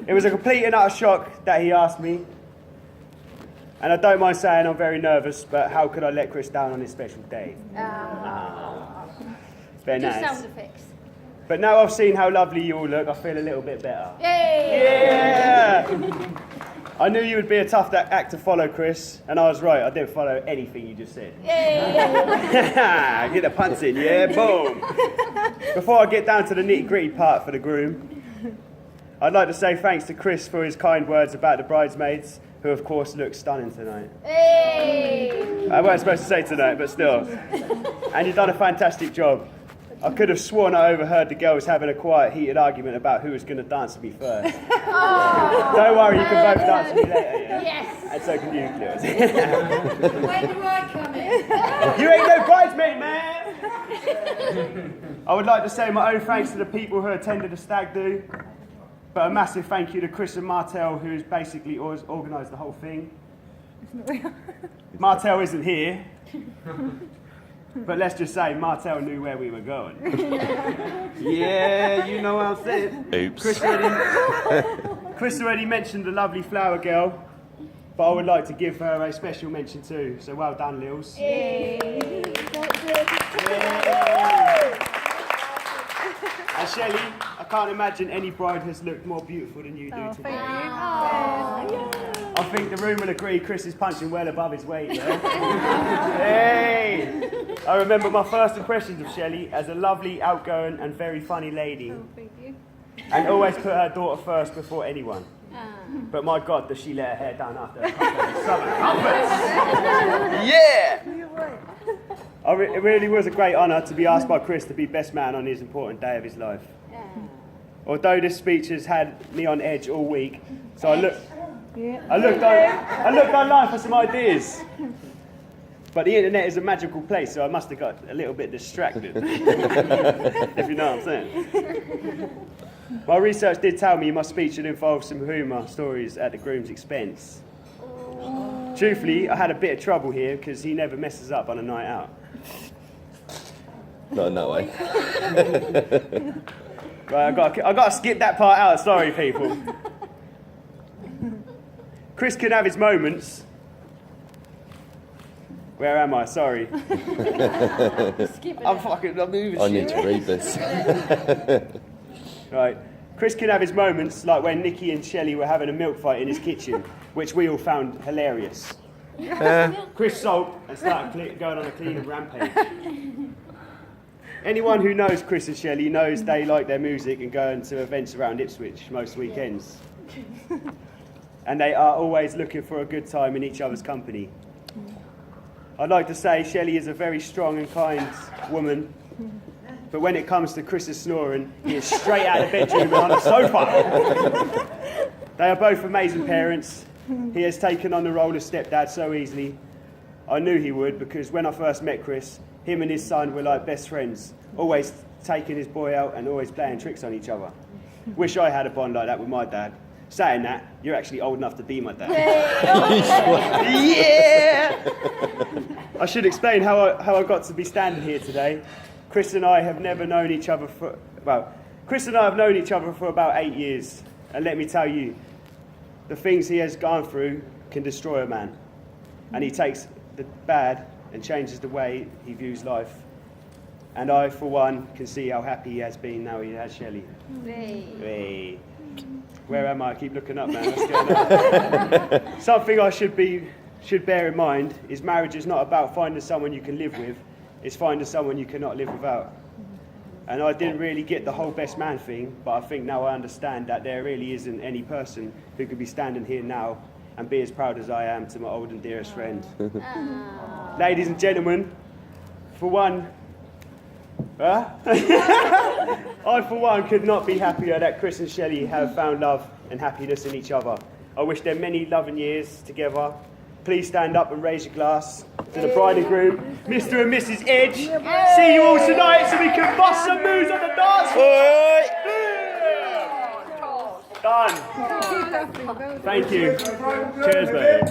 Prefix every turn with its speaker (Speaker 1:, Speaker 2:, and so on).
Speaker 1: It was a complete and utter shock that he asked me. And I don't mind saying I'm very nervous, but how could I let Chris down on his special day? Very nice.
Speaker 2: Sound effects.
Speaker 1: But now I've seen how lovely you all look, I feel a little bit better.
Speaker 2: Yay!
Speaker 1: Yeah! I knew you would be a tough act to follow, Chris, and I was right. I didn't follow anything you just said.
Speaker 2: Yay!
Speaker 1: Get the punts in, yeah? Boom! Before I get down to the nitty-gritty part for the groom, I'd like to say thanks to Chris for his kind words about the bridesmaids, who of course look stunning tonight.
Speaker 2: Hey!
Speaker 1: I weren't supposed to say tonight, but still. And you've done a fantastic job. I could have sworn I overheard the girls having a quiet, heated argument about who was going to dance with me first.
Speaker 2: Oh,
Speaker 1: Don't worry, you can both dance with me later, yeah?
Speaker 2: yes!
Speaker 1: And so can you, Lewis.
Speaker 2: When do I come in?
Speaker 1: You ain't no bridesmaid, man! I would like to say my own thanks to the people who attended the stag do, but a massive thank you to Chris and Martel, who's basically organised the whole thing. Martel isn't here, but let's just say Martel knew where we were going. Yeah, you know what I'm saying.
Speaker 3: Oops.
Speaker 1: Chris already mentioned the lovely flower girl, but I would like to give her a special mention too. So well done, Lils.
Speaker 2: Yay!
Speaker 1: And Shelley, I can't imagine any bride has looked more beautiful than you do today. I think the room will agree Chris is punching well above his weight there. Hey! I remember my first impressions of Shelley as a lovely, outgoing and very funny lady.
Speaker 2: Oh, thank you.
Speaker 1: And always put her daughter first before anyone. But my God, does she let her hair down after a couple of southern comforts? Yeah! It really was a great honour to be asked by Chris to be best man on his important day of his life. Although this speech has had me on edge all week, so I looked online for some ideas. But the internet is a magical place, so I must have got a little bit distracted. If you know what I'm saying. My research did tell me my speech should involve some humour stories at the groom's expense. Truthfully, I had a bit of trouble here because he never messes up on a night out.
Speaker 3: Not in that way.
Speaker 1: Right, I got to skip that part out. Sorry, people. Chris can have his moments. Where am I? Sorry. I'm moving.
Speaker 3: I need to read this.
Speaker 1: Right. Chris can have his moments, like when Nikki and Shelley were having a milk fight in his kitchen, which we all found hilarious. Chris sulked and started going on a cleaning rampage. Anyone who knows Chris and Shelley knows they like their music and going to events around Ipswich most weekends. And they are always looking for a good time in each other's company. I'd like to say Shelley is a very strong and kind woman, but when it comes to Chris's snoring, he is straight out of the bedroom and on the sofa. They are both amazing parents. He has taken on the role of stepdad so easily. I knew he would, because when I first met Chris, him and his son were like best friends, always taking his boy out and always playing tricks on each other. Wish I had a bond like that with my dad. Saying that, you're actually old enough to be my dad. Yeah! I should explain how I got to be standing here today. Chris and I have known each other for about 8 years. And let me tell you, the things he has gone through can destroy a man. And he takes the bad and changes the way he views life. And I, for one, can see how happy he has been now he has Shelley. Hey. Where am I? I keep looking up, man. What's going on? Something I should bear in mind is marriage is not about finding someone you can live with. It's finding someone you cannot live without. And I didn't really get the whole best man thing, but I think now I understand that there really isn't any person who could be standing here now and be as proud as I am to my old and dearest friend. Ladies and gentlemen, for one, I for one could not be happier that Chris and Shelley have found love and happiness in each other. I wish them many loving years together. Please stand up and raise your glass to the bride and groom, Mr. and Mrs. Edge. See you all tonight so we can bust some moves on the dance floor. Done. Thank you. Cheers, babe.